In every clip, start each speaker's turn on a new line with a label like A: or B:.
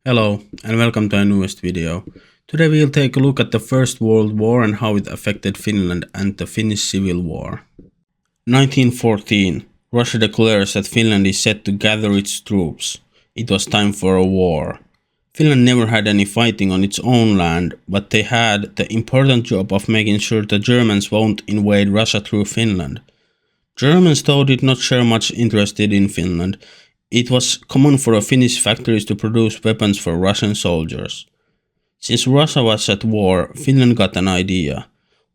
A: Hello and welcome to our newest video. Today we'll take a look at the First World War and how it affected Finland and the Finnish Civil War. 1914. Russia declares that Finland is set to gather its troops. It was time for a war. Finland never had any fighting on its own land, but they had the important job of making sure the Germans won't invade Russia through Finland. Germans though did not share much interest in Finland. It was common for Finnish factories to produce weapons for Russian soldiers. Since Russia was at war, Finland got an idea.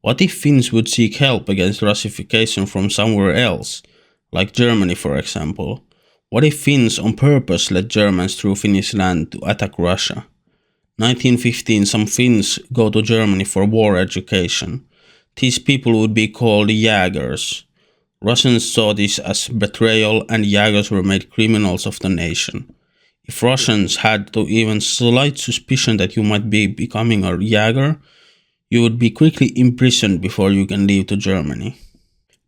A: What if Finns would seek help against Russification from somewhere else, like Germany for example? What if Finns on purpose led Germans through Finnish land to attack Russia? 1915, some Finns go to Germany for war education. These people would be called Jägers. Russians saw this as betrayal and Jägers were made criminals of the nation. If Russians had to even slight suspicion that you might be becoming a Jäger, you would be quickly imprisoned before you can leave to Germany.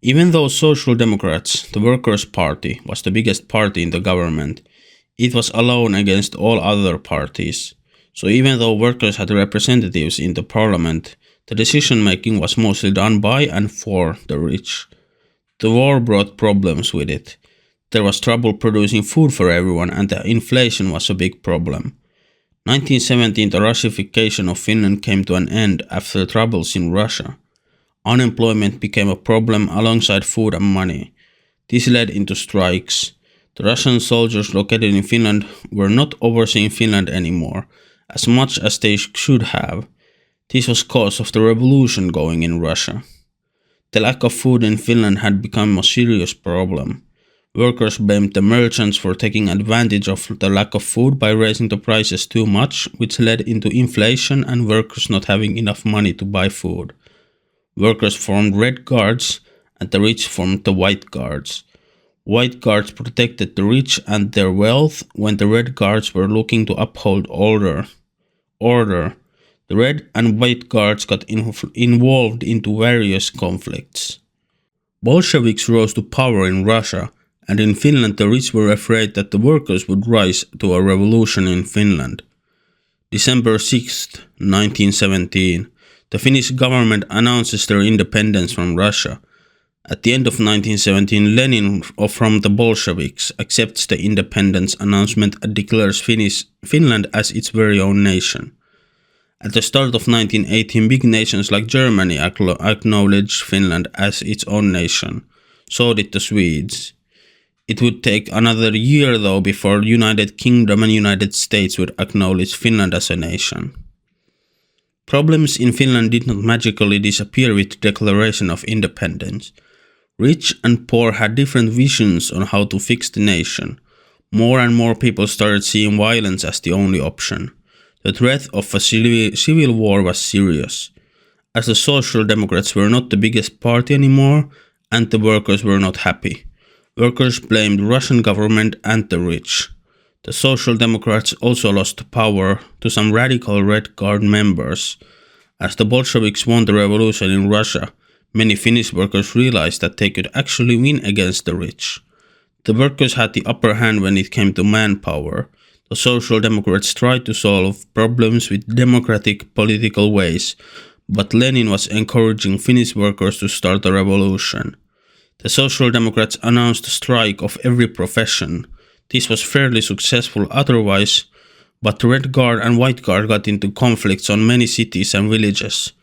A: Even though Social Democrats, the Workers' Party, was the biggest party in the government, it was alone against all other parties. So even though workers had representatives in the parliament, the decision making was mostly done by and for the rich. The war brought problems with it. There was trouble producing food for everyone and the inflation was a big problem. 1917, the Russification of Finland came to an end after troubles in Russia. Unemployment became a problem alongside food and money. This led into strikes. The Russian soldiers located in Finland were not overseeing Finland anymore, as much as they should have. This was cause of the revolution going in Russia. The lack of food in Finland had become a serious problem. Workers blamed the merchants for taking advantage of the lack of food by raising the prices too much, which led into inflation and workers not having enough money to buy food. Workers formed Red Guards and the rich formed the White Guards. White Guards protected the rich and their wealth when the Red Guards were looking to uphold order. The Red and White Guards got involved into various conflicts. Bolsheviks rose to power in Russia, and in Finland the rich were afraid that the workers would rise to a revolution in Finland. December 6, 1917, the Finnish government announces their independence from Russia. At the end of 1917, Lenin from the Bolsheviks accepts the independence announcement and declares Finland as its very own nation. At the start of 1918, big nations like Germany acknowledged Finland as its own nation. So did the Swedes. It would take another year though before United Kingdom and United States would acknowledge Finland as a nation. Problems in Finland did not magically disappear with the declaration of independence. Rich and poor had different visions on how to fix the nation. More and more people started seeing violence as the only option. The threat of a civil war was serious, as the Social Democrats were not the biggest party anymore and the workers were not happy. Workers blamed the Russian government and the rich. The Social Democrats also lost power to some radical Red Guard members. As the Bolsheviks won the revolution in Russia, many Finnish workers realized that they could actually win against the rich. The workers had the upper hand when it came to manpower. The Social Democrats tried to solve problems with democratic political ways, but Lenin was encouraging Finnish workers to start a revolution. The Social Democrats announced a strike of every profession. This was fairly successful otherwise, but the Red Guard and White Guard got into conflicts on many cities and villages.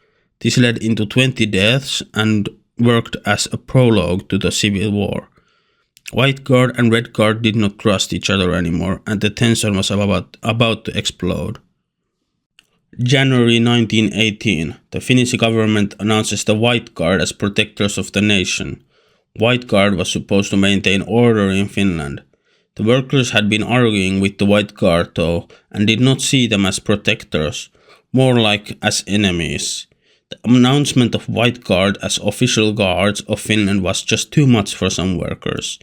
A: This led into 20 deaths and worked as a prologue to the Civil War. White Guard and Red Guard did not trust each other anymore, and the tension was about to explode. January 1918, the Finnish government announces the White Guard as protectors of the nation. White Guard was supposed to maintain order in Finland. The workers had been arguing with the White Guard though, and did not see them as protectors, more like as enemies. The announcement of White Guard as official guards of Finland was just too much for some workers.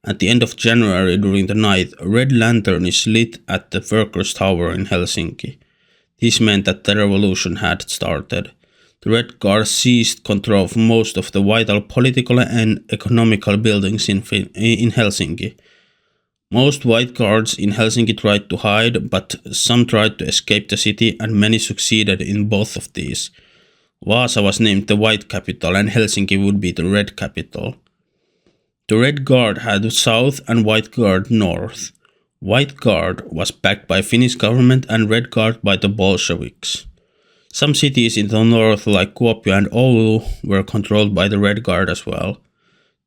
A: At the end of January during the night, a red lantern is lit at the Workers' Tower in Helsinki. This meant that the revolution had started. The Red Guard seized control of most of the vital political and economical buildings in Helsinki. Most White Guards in Helsinki tried to hide, but some tried to escape the city and many succeeded in both of these. Vaasa was named the White Capital and Helsinki would be the Red Capital. The Red Guard had south and White Guard north. White Guard was backed by Finnish government and Red Guard by the Bolsheviks. Some cities in the north like Kuopio and Oulu were controlled by the Red Guard as well.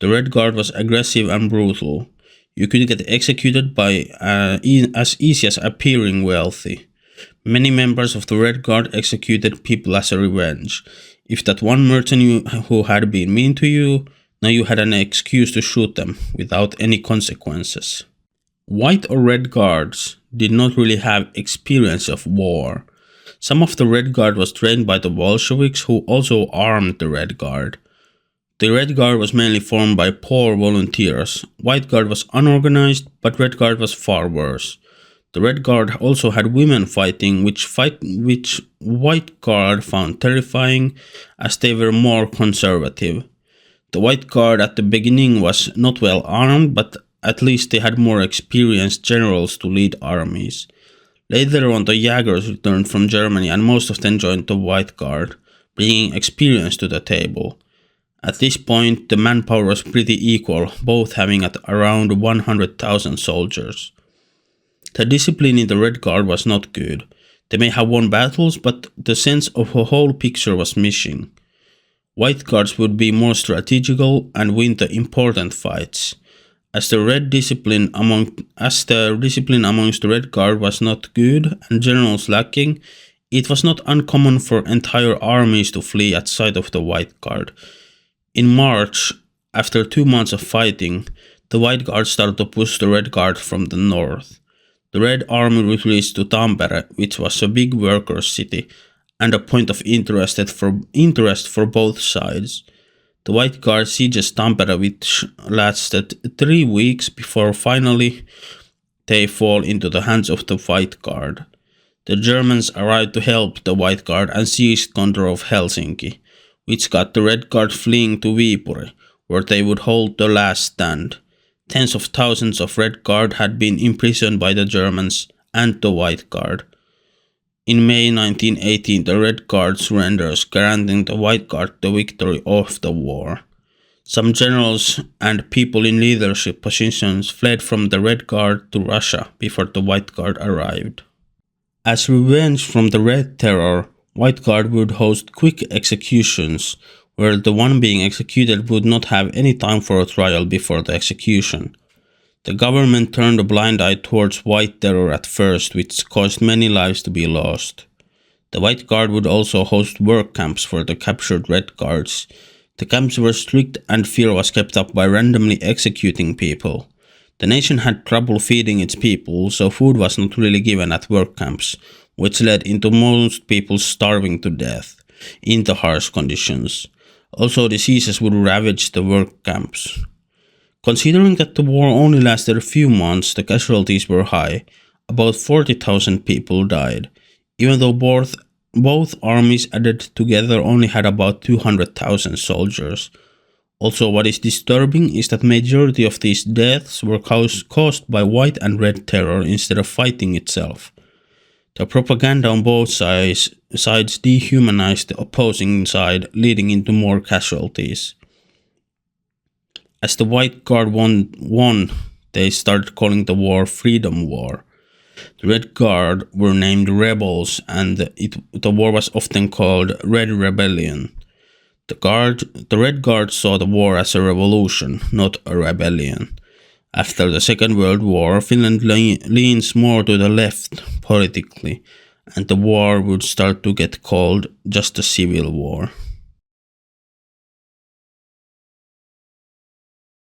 A: The Red Guard was aggressive and brutal. You could get executed by as easy as appearing wealthy. Many members of the Red Guard executed people as a revenge. If that one merchant who had been mean to you, now you had an excuse to shoot them without any consequences. White or Red Guards did not really have experience of war. Some of the Red Guard was trained by the Bolsheviks who also armed the Red Guard. The Red Guard was mainly formed by poor volunteers. White Guard was unorganized, but Red Guard was far worse. The Red Guard also had women fighting, which White Guard found terrifying as they were more conservative. The White Guard at the beginning was not well armed, but at least they had more experienced generals to lead armies. Later on, the Jaegers returned from Germany and most of them joined the White Guard, bringing experience to the table. At this point, the manpower was pretty equal, both having at around 100,000 soldiers. The discipline in the Red Guard was not good. They may have won battles, but the sense of a whole picture was missing. White Guards would be more strategical and win the important fights. As the discipline amongst the Red Guard was not good and generals lacking, it was not uncommon for entire armies to flee at sight of the White Guard. In March, after 2 months of fighting, the White Guard started to push the Red Guard from the north. The Red Army retreated to Tampere, which was a big workers' city and a point of interest for both sides. The White Guard sieges Tampere, which lasted 3 weeks before finally they fall into the hands of the White Guard. The Germans arrived to help the White Guard and seized control of Helsinki, which got the Red Guard fleeing to Viipuri, where they would hold the last stand. Tens of thousands of Red Guard had been imprisoned by the Germans and the White Guard. In May 1918, the Red Guard surrenders, granting the White Guard the victory of the war. Some generals and people in leadership positions fled from the Red Guard to Russia before the White Guard arrived. As revenge from the Red Terror, White Guard would host quick executions, where the one being executed would not have any time for a trial before the execution. The government turned a blind eye towards White Terror at first, which caused many lives to be lost. The White Guard would also host work camps for the captured Red Guards. The camps were strict and fear was kept up by randomly executing people. The nation had trouble feeding its people, so food was not really given at work camps, which led into most people starving to death in the harsh conditions. Also, diseases would ravage the work camps. Considering that the war only lasted a few months, the casualties were high. About 40,000 people died, even though both armies added together only had about 200,000 soldiers. Also, what is disturbing is that majority of these deaths were caused by White and Red Terror instead of fighting itself. The propaganda on both sides dehumanized the opposing side, leading into more casualties. As the White Guard won, they started calling the war Freedom War. The Red Guard were named rebels, and the war was often called Red Rebellion. The Red Guard saw the war as a revolution, not a rebellion. After the Second World War, Finland leans more to the left politically, and the war would start to get called just a civil war.